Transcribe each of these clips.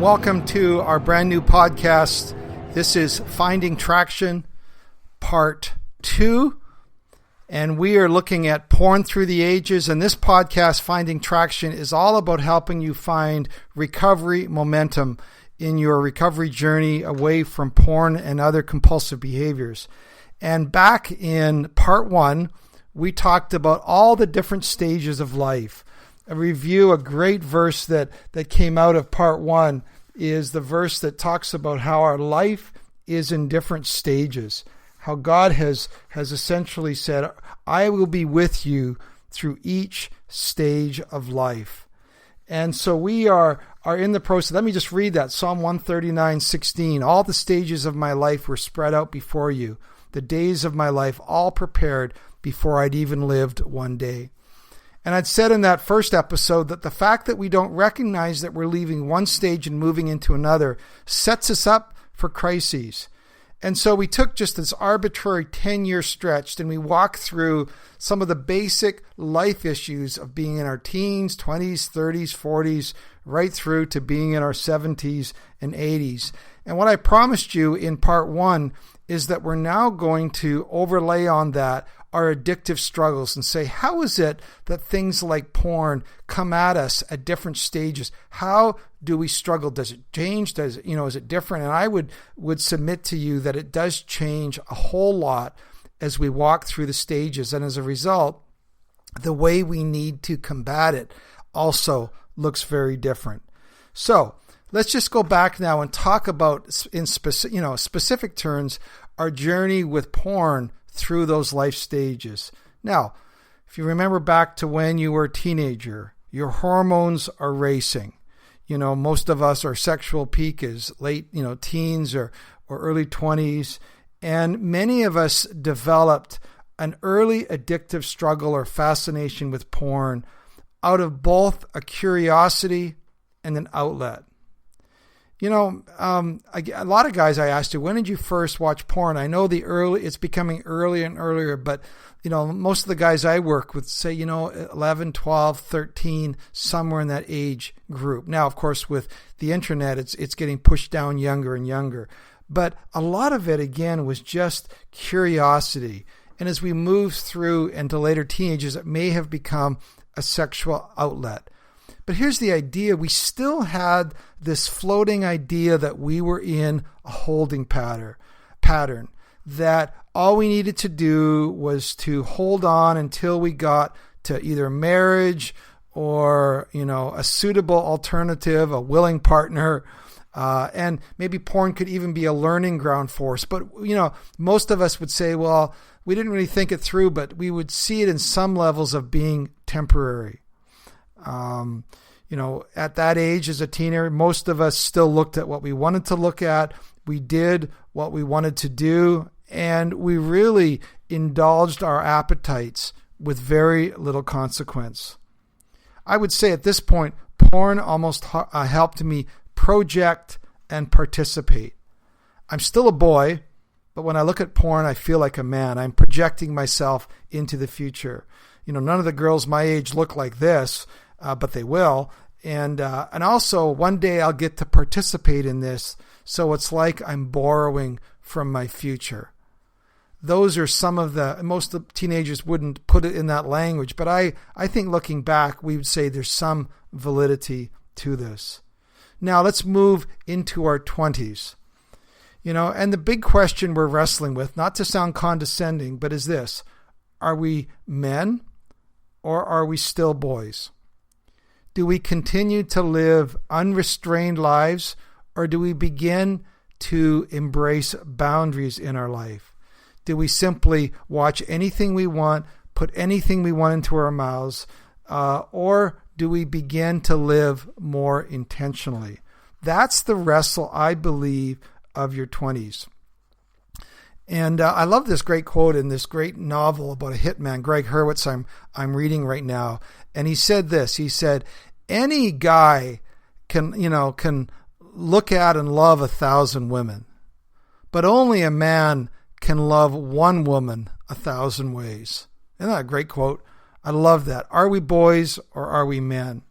welcome to our brand new podcast. This is Finding Traction, Part 2, and we are looking at porn through the ages. And this podcast, Finding Traction, is all about helping you find recovery momentum in your recovery journey away from porn and other compulsive behaviors. And back in Part 1, we talked about all the different stages of life. A great verse that came out of Part 1 is the verse that talks about how our life is in different stages, how God has essentially said, I will be with you through each stage of life. And so we are in the process. Let me just read that, Psalm 139:16. All the stages of my life were spread out before you, the days of my life all prepared before I'd even lived one day. And I'd said in that first episode that the fact that we don't recognize that we're leaving one stage and moving into another sets us up for crises. And so we took just this arbitrary 10-year stretch and we walked through some of the basic life issues of being in our teens, 20s, 30s, 40s, right through to being in our 70s and 80s. And what I promised you in Part 1 is that we're now going to overlay on that our addictive struggles and say, how is it that things like porn come at us at different stages? How do we struggle? Does it change? Is it different? And I would submit to you that it does change a whole lot as we walk through the stages. And as a result, the way we need to combat it also looks very different. So let's just go back now and talk about, in specific terms, our journey with porn through those life stages. Now, if you remember back to when you were a teenager, your hormones are racing. Most of us, our sexual peak is late, teens or early 20s. And many of us developed an early addictive struggle or fascination with porn out of both a curiosity and an outlet. A lot of guys I asked you, when did you first watch porn? I know it's becoming earlier and earlier, but, most of the guys I work with say, 11, 12, 13, somewhere in that age group. Now, of course, with the internet, it's getting pushed down younger and younger. But a lot of it, again, was just curiosity. And as we move through into later teenagers, it may have become a sexual outlet. But here's the idea. We still had this floating idea that we were in a holding pattern, that all we needed to do was to hold on until we got to either marriage or, a suitable alternative, a willing partner, and maybe porn could even be a learning ground for us. But, most of us would say, well, we didn't really think it through, but we would see it in some levels of being temporary. At that age as a teenager, most of us still looked at what we wanted to look at. We did what we wanted to do, and we really indulged our appetites with very little consequence. I would say at this point, porn almost helped me project and participate. I'm still a boy, but when I look at porn, I feel like a man. I'm projecting myself into the future. None of the girls my age look like this, but they will. And also one day I'll get to participate in this. So it's like I'm borrowing from my future. Those are most of the teenagers wouldn't put it in that language, but I think looking back, we would say there's some validity to this. Now let's move into our 20s. And the big question we're wrestling with, not to sound condescending, but is this: are we men or are we still boys? Do we continue to live unrestrained lives, or do we begin to embrace boundaries in our life? Do we simply watch anything we want, put anything we want into our mouths, or do we begin to live more intentionally? That's the wrestle, I believe, of your 20s. And I love this great quote in this great novel about a hitman, Greg Hurwitz, I'm reading right now. And he said this. He said, any guy can look at and love 1,000 women, but only a man can love one woman 1,000 ways. Isn't that a great quote? I love that. Are we boys or are we men?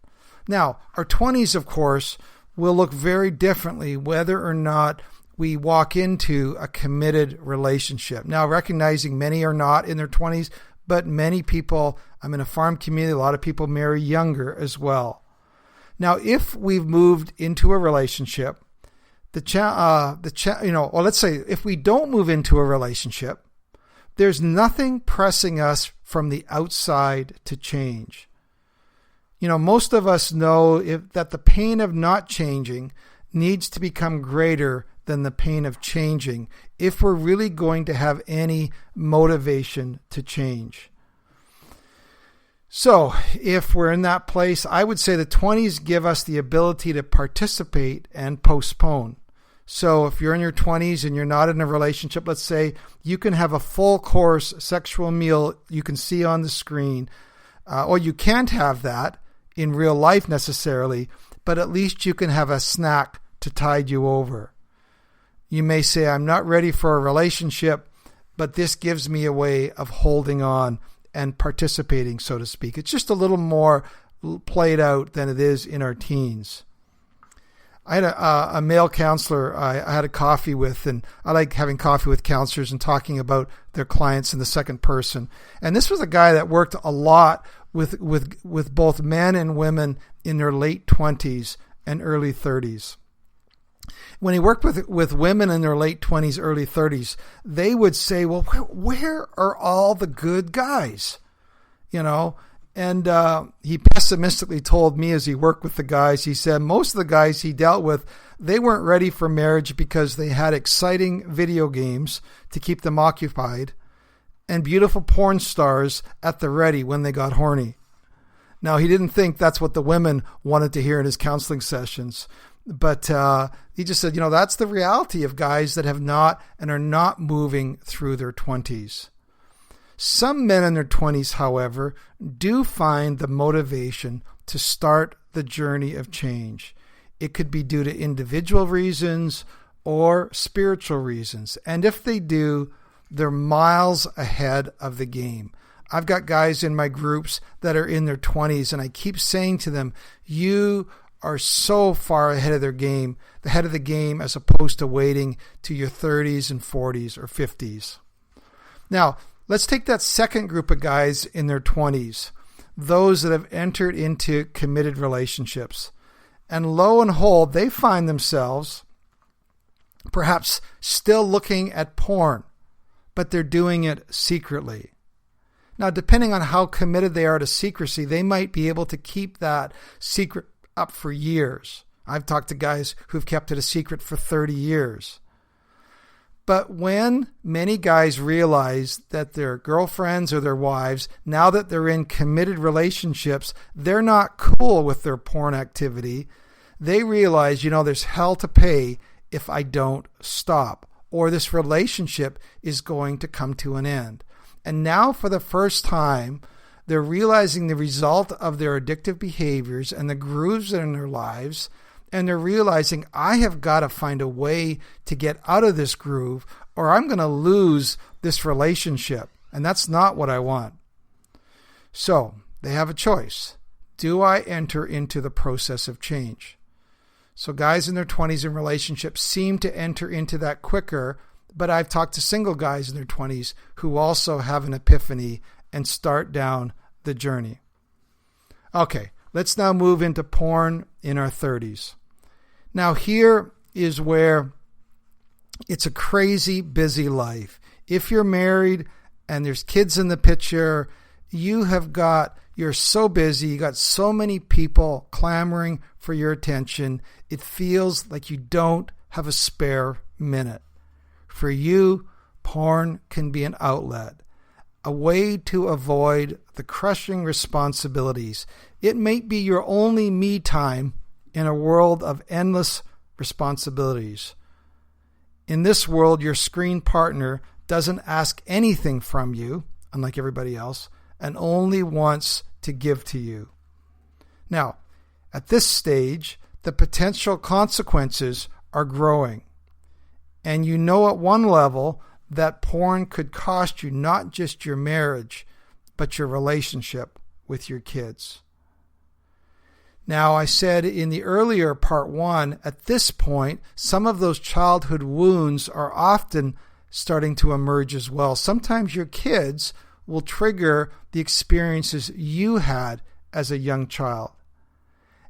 Now, our 20s, of course, will look very differently whether or not we walk into a committed relationship. Now, recognizing many are not in their 20s, but many people, I'm in a farm community, a lot of people marry younger as well. Now, if we've moved into a relationship, let's say if we don't move into a relationship, there's nothing pressing us from the outside to change. Most of us know that the pain of not changing needs to become greater than the pain of changing if we're really going to have any motivation to change. So if we're in that place, I would say the 20s give us the ability to participate and postpone. So if you're in your 20s and you're not in a relationship, let's say you can have a full course sexual meal you can see on the screen, or you can't have that in real life necessarily, but at least you can have a snack to tide you over. You may say, I'm not ready for a relationship, but this gives me a way of holding on and participating, so to speak. It's just a little more played out than it is in our teens. I had a male counselor I had a coffee with, and I like having coffee with counselors and talking about their clients in the second person. And this was a guy that worked a lot with both men and women in their late 20s and early 30s. When he worked with women in their late 20s, early 30s, they would say, well, where are all the good guys? And he pessimistically told me as he worked with the guys, he said most of the guys he dealt with, they weren't ready for marriage because they had exciting video games to keep them occupied and beautiful porn stars at the ready when they got horny. Now, he didn't think that's what the women wanted to hear in his counseling sessions, but he just said, that's the reality of guys that have not and are not moving through their 20s. Some men in their 20s, however, do find the motivation to start the journey of change. It could be due to individual reasons or spiritual reasons. And if they do, they're miles ahead of the game. I've got guys in my groups that are in their 20s, and I keep saying to them, you are so far ahead of the game as opposed to waiting to your 30s and 40s or 50s. Now, let's take that second group of guys in their 20s, those that have entered into committed relationships. And lo and behold, they find themselves perhaps still looking at porn, but they're doing it secretly. Now, depending on how committed they are to secrecy, they might be able to keep that secret up for years. I've talked to guys who've kept it a secret for 30 years. But when many guys realize that their girlfriends or their wives, now that they're in committed relationships, they're not cool with their porn activity, they realize, there's hell to pay if I don't stop, or this relationship is going to come to an end. And now for the first time, they're realizing the result of their addictive behaviors and the grooves in their lives, and they're realizing I have got to find a way to get out of this groove or I'm going to lose this relationship. And that's not what I want. So they have a choice. Do I enter into the process of change? So guys in their 20s in relationships seem to enter into that quicker, but I've talked to single guys in their 20s who also have an epiphany and start down the journey. Okay, let's now move into porn in our 30s. Now here is where it's a crazy busy life. If you're married and there's kids in the picture, you're so busy, you got so many people clamoring for your attention, it feels like you don't have a spare minute. For you, porn can be an outlet, a way to avoid the crushing responsibilities. It may be your only me time in a world of endless responsibilities. In this world, your screen partner doesn't ask anything from you, unlike everybody else, and only wants to give to you. Now, at this stage, the potential consequences are growing. And you know at one level that porn could cost you not just your marriage, but your relationship with your kids. Now, I said in the earlier part 1, at this point, some of those childhood wounds are often starting to emerge as well. Sometimes your kids will trigger the experiences you had as a young child.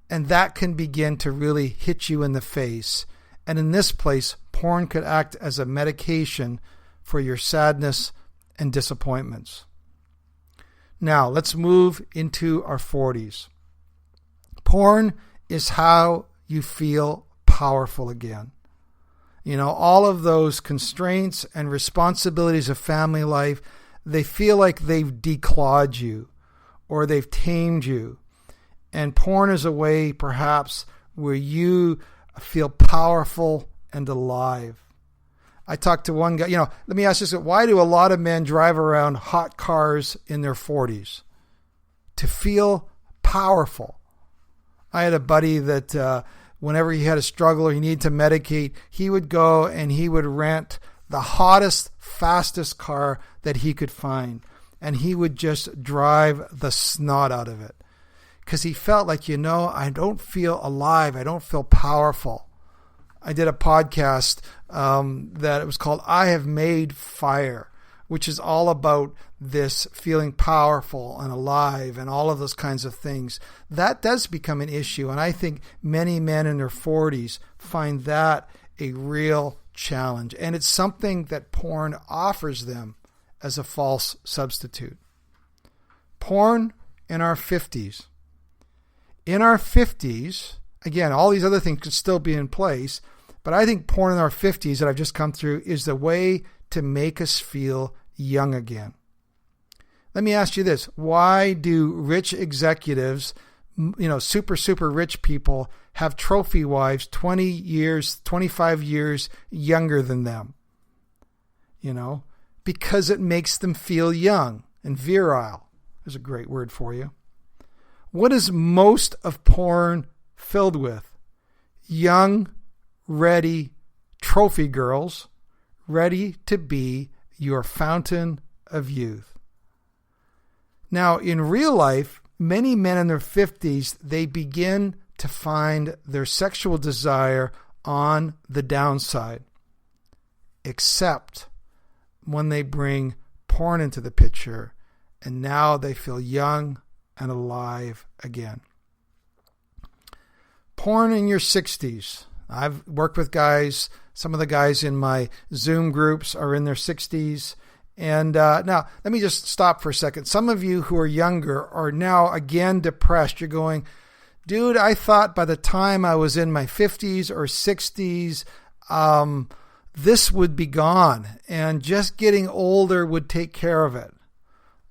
And that can begin to really hit you in the face. And in this place, porn could act as a medication for your sadness and disappointments. Now, let's move into our 40s. Porn is how you feel powerful again. You know, all of those constraints and responsibilities of family life, they feel like they've declawed you or they've tamed you. And porn is a way, perhaps, where you feel powerful and alive. I talked to one guy, let me ask you this, why do a lot of men drive around hot cars in their 40s? To feel powerful. I had a buddy that whenever he had a struggle or he needed to medicate, he would go and he would rent the hottest, fastest car that he could find. And he would just drive the snot out of it. Because he felt like, I don't feel alive. I don't feel powerful. I did a podcast that it was called I Have Made Fire, which is all about this feeling powerful and alive and all of those kinds of things. That does become an issue. And I think many men in their 40s find that a real challenge. And it's something that porn offers them as a false substitute. Porn in our 50s. In our 50s, again, all these other things could still be in place, but I think porn in our 50s that I've just come through is the way to make us feel young again. Let me ask you this. Why do rich executives, super rich people, have trophy wives 20 years, 25 years younger than them? Because it makes them feel young and virile. There's a great word for you. What is most of porn filled with? Young, ready trophy girls, ready to be your fountain of youth. Now, in real life, many men in their 50s, they begin to find their sexual desire on the downside, except when they bring porn into the picture, and now they feel young and alive again. Porn in your 60s. I've worked with guys, some of the guys in my Zoom groups are in their 60s. And now, let me just stop for a second. Some of you who are younger are now again depressed. You're going, dude, I thought by the time I was in my 50s or 60s, this would be gone. And just getting older would take care of it.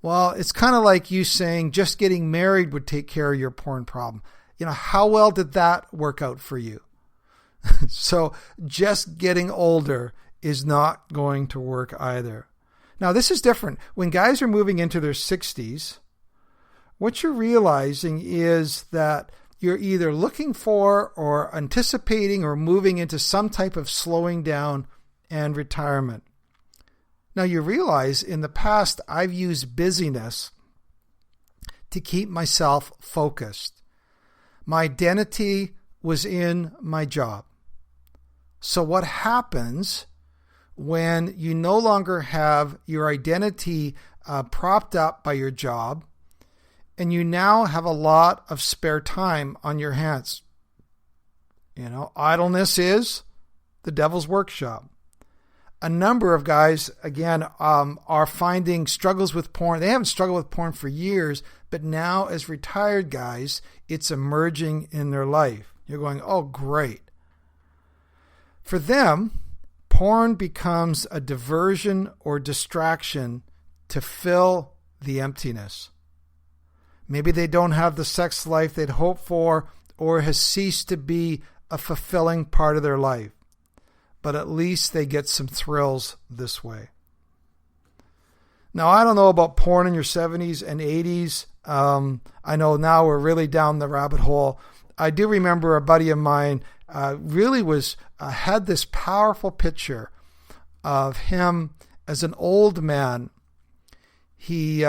Well, it's kind of like you saying just getting married would take care of your porn problem. How well did that work out for you? So just getting older is not going to work either. Now, this is different. When guys are moving into their 60s, what you're realizing is that you're either looking for or anticipating or moving into some type of slowing down and retirement. Now, you realize in the past, I've used busyness to keep myself focused. My identity was in my job. So what happens when you no longer have your identity propped up by your job and you now have a lot of spare time on your hands? Idleness is the devil's workshop. A number of guys, again, are finding struggles with porn. They haven't struggled with porn for years, but now as retired guys, it's emerging in their life. You're going, oh, great. For them, porn becomes a diversion or distraction to fill the emptiness. Maybe they don't have the sex life they'd hoped for or has ceased to be a fulfilling part of their life. But at least they get some thrills this way. Now, I don't know about porn in your 70s and 80s. I know now we're really down the rabbit hole. I do remember a buddy of mine really had this powerful picture of him as an old man. He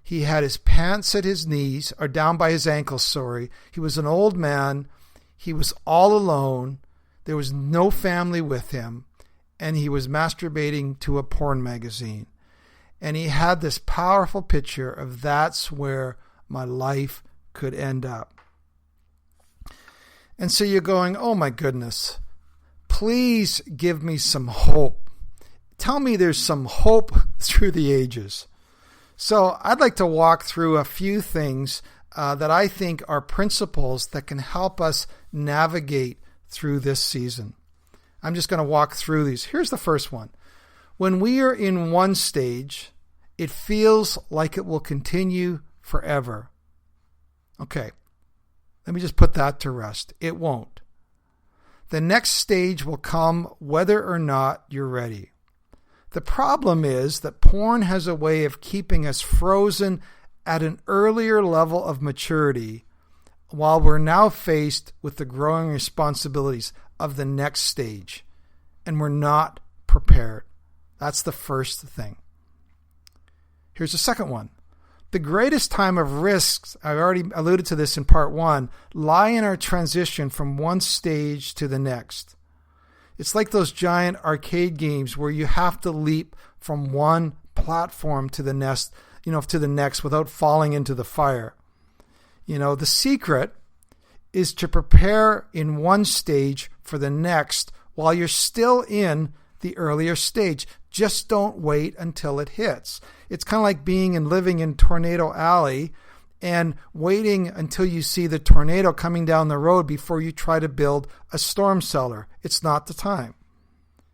He had his pants at his knees, or down by his ankles, sorry. He was an old man. He was all alone. There was no family with him. And he was masturbating to a porn magazine. And he had this powerful picture of that's where my life could end up. And so you're going, oh my goodness, please give me some hope. Tell me there's some hope through the ages. So I'd like to walk through a few things that I think are principles that can help us navigate through this season. I'm just going to walk through these. Here's the first one. When we are in one stage, it feels like it will continue forever. Okay, let me just put that to rest. It won't. The next stage will come whether or not you're ready. The problem is that porn has a way of keeping us frozen at an earlier level of maturity while we're now faced with the growing responsibilities of the next stage, and we're not prepared. That's the first thing. Here's the second one. The greatest time of risks, I already alluded to this in part one, lie in our transition from one stage to the next. It's like those giant arcade games where you have to leap from one platform to the next, without falling into the fire. The secret is to prepare in one stage for the next while you're still in the earlier stage. Just don't wait until it hits. It's kind of like being and living in Tornado Alley and waiting until you see the tornado coming down the road before you try to build a storm cellar. It's not the time.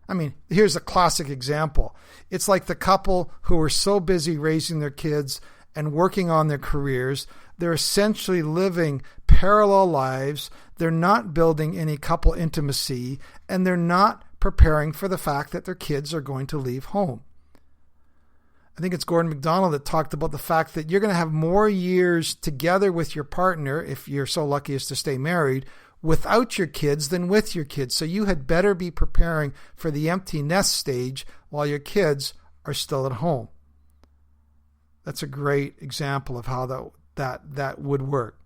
I mean, here's a classic example. It's like the couple who are so busy raising their kids and working on their careers, they're essentially living parallel lives. They're not building any couple intimacy, and they're not preparing for the fact that their kids are going to leave home. I think it's Gordon MacDonald that talked about the fact that you're going to have more years together with your partner, if you're so lucky as to stay married, without your kids than with your kids. So you had better be preparing for the empty nest stage while your kids are still at home. That's a great example of how that would work.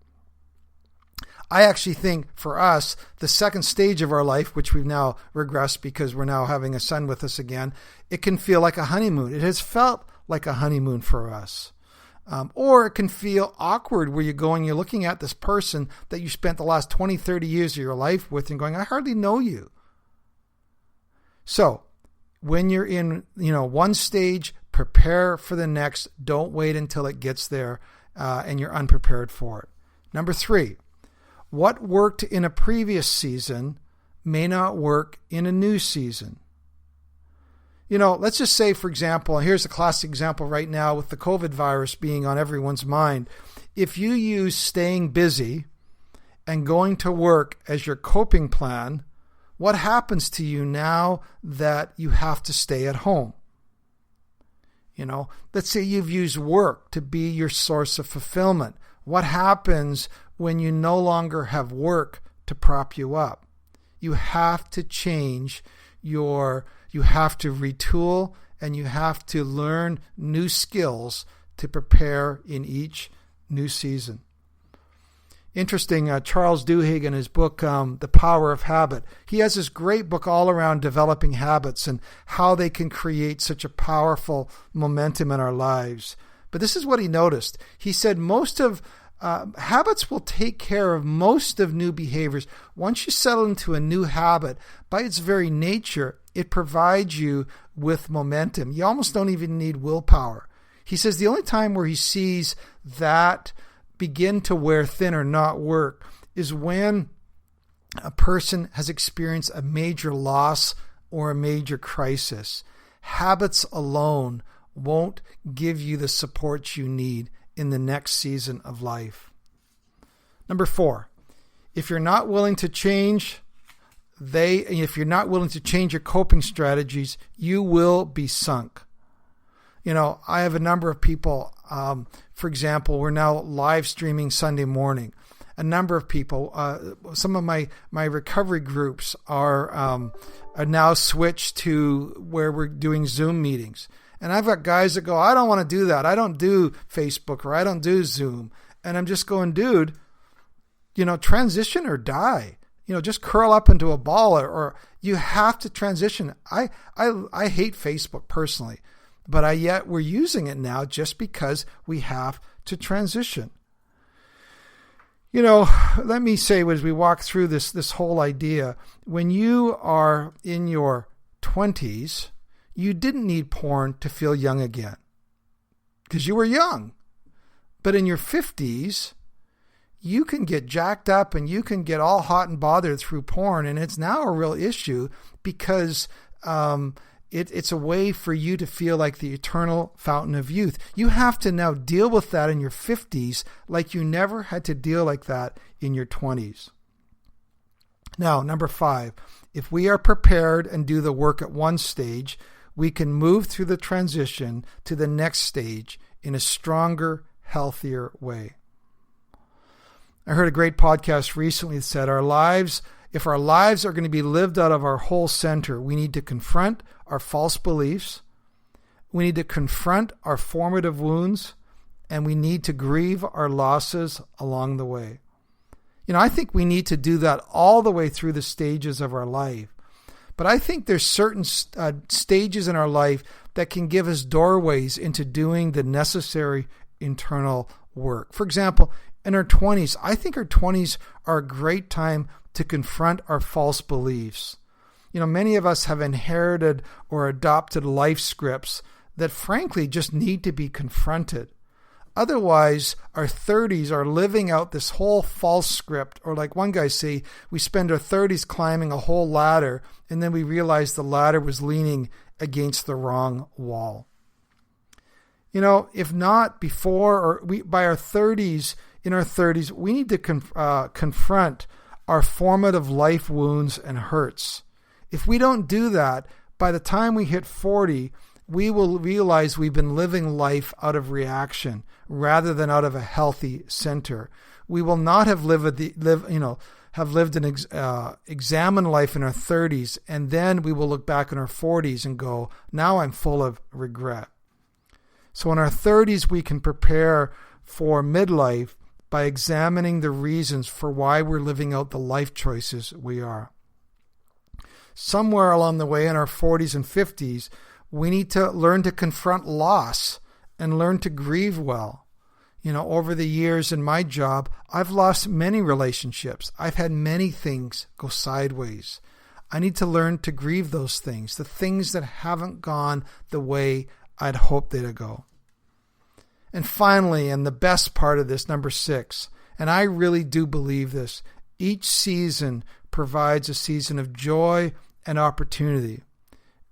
I actually think for us, the second stage of our life, which we've now regressed because we're now having a son with us again, it can feel like a honeymoon. It has felt like a honeymoon for us. Or it can feel awkward where you're looking at this person that you spent the last 20, 30 years of your life with and going, I hardly know you. So when you're in, one stage, prepare for the next. Don't wait until it gets there and you're unprepared for it. Number 3, what worked in a previous season may not work in a new season. Let's just say, for example, here's a classic example right now with the COVID virus being on everyone's mind. If you use staying busy and going to work as your coping plan, what happens to you now that you have to stay at home? Let's say you've used work to be your source of fulfillment. What happens when you no longer have work to prop you up? You have to change you have to retool, and you have to learn new skills to prepare in each new season. Interesting, Charles Duhigg in his book, The Power of Habit, he has this great book all around developing habits and how they can create such a powerful momentum in our lives. But this is what he noticed. He said habits will take care of most of new behaviors. Once you settle into a new habit, by its very nature, it provides you with momentum. You almost don't even need willpower. He says the only time where he sees that begin to wear thin or not work is when a person has experienced a major loss or a major crisis. Habits alone won't give you the support you need in the next season of life. Number 4, if you're not willing to change your coping strategies, you will be sunk. I have a number of people, for example, we're now live streaming Sunday morning. A number of people, some of my recovery groups are now switched to where we're doing Zoom meetings. And I've got guys that go, I don't want to do that. I don't do Facebook or I don't do Zoom. And I'm just going, dude, transition or die. Just curl up into a ball or you have to transition. I hate Facebook personally, but yet we're using it now just because we have to transition. Let me say as we walk through this whole idea, when you are in your 20s, you didn't need porn to feel young again because you were young. But in your 50s, you can get jacked up and you can get all hot and bothered through porn. And it's now a real issue because it's a way for you to feel like the eternal fountain of youth. You have to now deal with that in your 50s like you never had to deal like that in your 20s. Now, number 5, if we are prepared and do the work at one stage, we can move through the transition to the next stage in a stronger, healthier way. I heard a great podcast recently that said if our lives are going to be lived out of our whole center, we need to confront our false beliefs, we need to confront our formative wounds, and we need to grieve our losses along the way. I think we need to do that all the way through the stages of our life. But I think there's certain stages in our life that can give us doorways into doing the necessary internal work. For example, in our 20s, I think our 20s are a great time to confront our false beliefs. Many of us have inherited or adopted life scripts that frankly just need to be confronted. Otherwise, our 30s are living out this whole false script, or like one guy say, we spend our 30s climbing a whole ladder, and then we realize the ladder was leaning against the wrong wall. If not before or by our 30s, in our 30s, we need to confront our formative life wounds and hurts. If we don't do that, by the time we hit 40, we will realize we've been living life out of reaction rather than out of a healthy center. We will not have lived an examined life in our 30s, and then we will look back in our 40s and go, now I'm full of regret. So in our 30s, we can prepare for midlife by examining the reasons for why we're living out the life choices we are. Somewhere along the way in our 40s and 50s, we need to learn to confront loss and learn to grieve well. Over the years in my job, I've lost many relationships. I've had many things go sideways. I need to learn to grieve those things, the things that haven't gone the way I'd hoped they'd go. And finally, and the best part of this, number 6, and I really do believe this, each season provides a season of joy and opportunity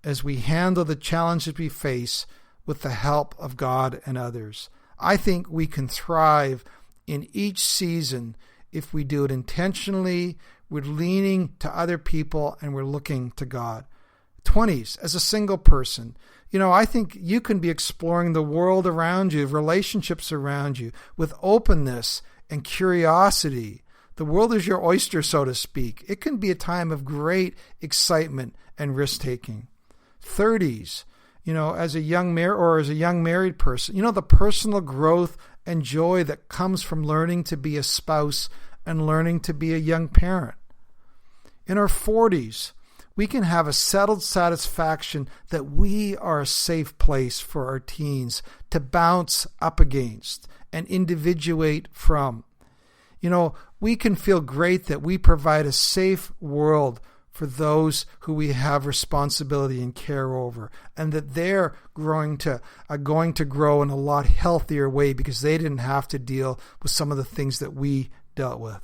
as we handle the challenges we face with the help of God and others. I think we can thrive in each season if we do it intentionally, we're leaning to other people, and we're looking to God. 20s, as a single person, I think you can be exploring the world around you, relationships around you, with openness and curiosity. The world is your oyster, so to speak. It can be a time of great excitement and risk-taking. 30s, as a young married person, the personal growth and joy that comes from learning to be a spouse and learning to be a young parent. In our 40s, we can have a settled satisfaction that we are a safe place for our teens to bounce up against and individuate from. We can feel great that we provide a safe world for those who we have responsibility and care over, and that they're going to grow in a lot healthier way because they didn't have to deal with some of the things that we dealt with.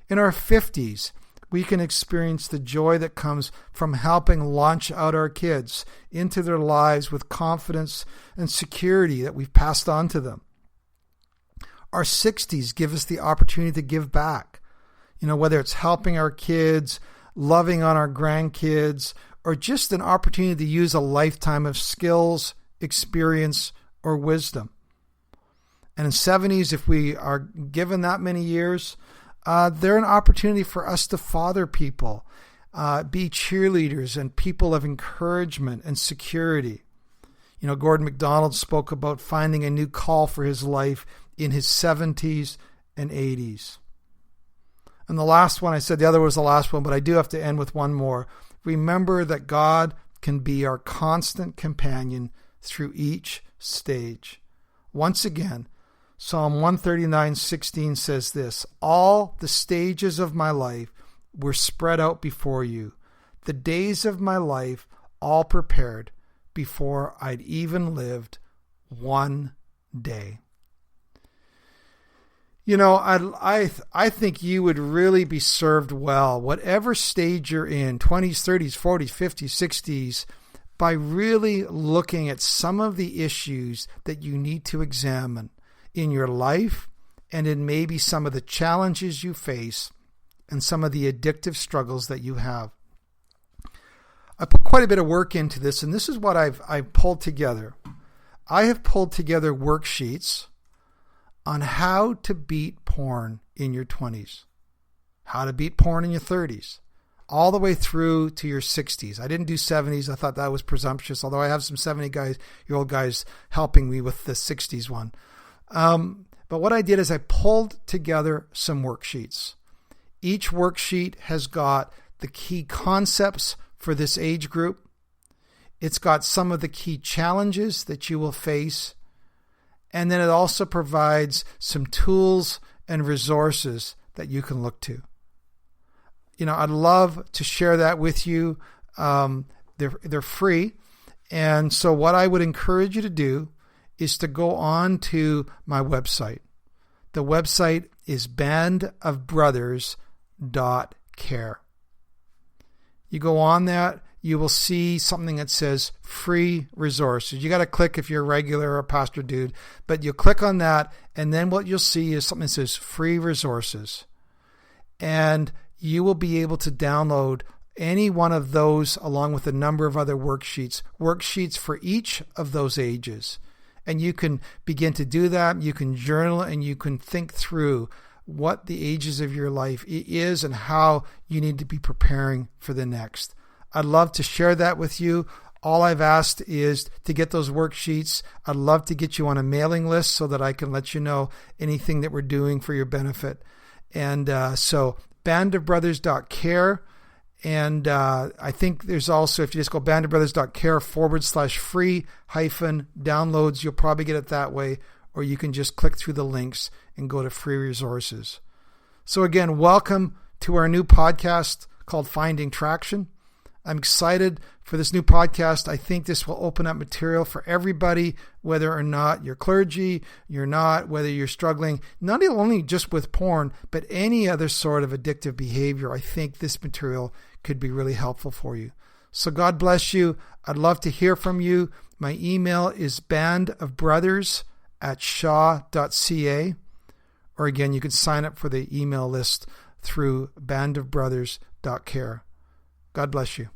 In our 50s, we can experience the joy that comes from helping launch out our kids into their lives with confidence and security that we've passed on to them. Our 60s give us the opportunity to give back, whether it's helping our kids, loving on our grandkids, or just an opportunity to use a lifetime of skills, experience, or wisdom. And in 70s, if we are given that many years, they're an opportunity for us to father people, be cheerleaders and people of encouragement and security. Gordon MacDonald spoke about finding a new call for his life in his 70s and 80s. And the last one, I said the other was the last one, but I do have to end with one more. Remember that God can be our constant companion through each stage. Once again, Psalm 139:16 says this, "All the stages of my life were spread out before you, the days of my life all prepared before I'd even lived one day." I think you would really be served well, whatever stage you're in, 20s, 30s, 40s, 50s, 60s, by really looking at some of the issues that you need to examine in your life and in maybe some of the challenges you face and some of the addictive struggles that you have. I put quite a bit of work into this, and this is what I've pulled together. I have pulled together worksheets on how to beat porn in your 20s, how to beat porn in your 30s, all the way through to your 60s. I didn't do 70s. I thought that was presumptuous, although I have some 70-year-old guys helping me with the 60s one. But what I did is I pulled together some worksheets. Each worksheet has got the key concepts for this age group. It's got some of the key challenges that you will face. And then it also provides some tools and resources that you can look to. I'd love to share that with you. They're free. And so what I would encourage you to do is to go on to my website. The website is bandofbrothers.care. You go on that, you will see something that says free resources. You got to click if you're a regular or a pastor dude, but you'll click on that, and then what you'll see is something that says free resources. And you will be able to download any one of those along with a number of other worksheets for each of those ages. And you can begin to do that. You can journal and you can think through what the ages of your life is and how you need to be preparing for the next. I'd love to share that with you. All I've asked is to get those worksheets. I'd love to get you on a mailing list so that I can let you know anything that we're doing for your benefit. And so bandofbrothers.care. And I think there's also, if you just go bandofbrothers.care/free-downloads, you'll probably get it that way, or you can just click through the links and go to free resources. So again, welcome to our new podcast called Finding Traction. I'm excited for this new podcast. I think this will open up material for everybody, whether or not you're clergy, you're not, whether you're struggling, not only just with porn, but any other sort of addictive behavior. I think this material could be really helpful for you. So God bless you. I'd love to hear from you. My email is bandofbrothers@shaw.ca. Or again, you can sign up for the email list through bandofbrothers.care. God bless you.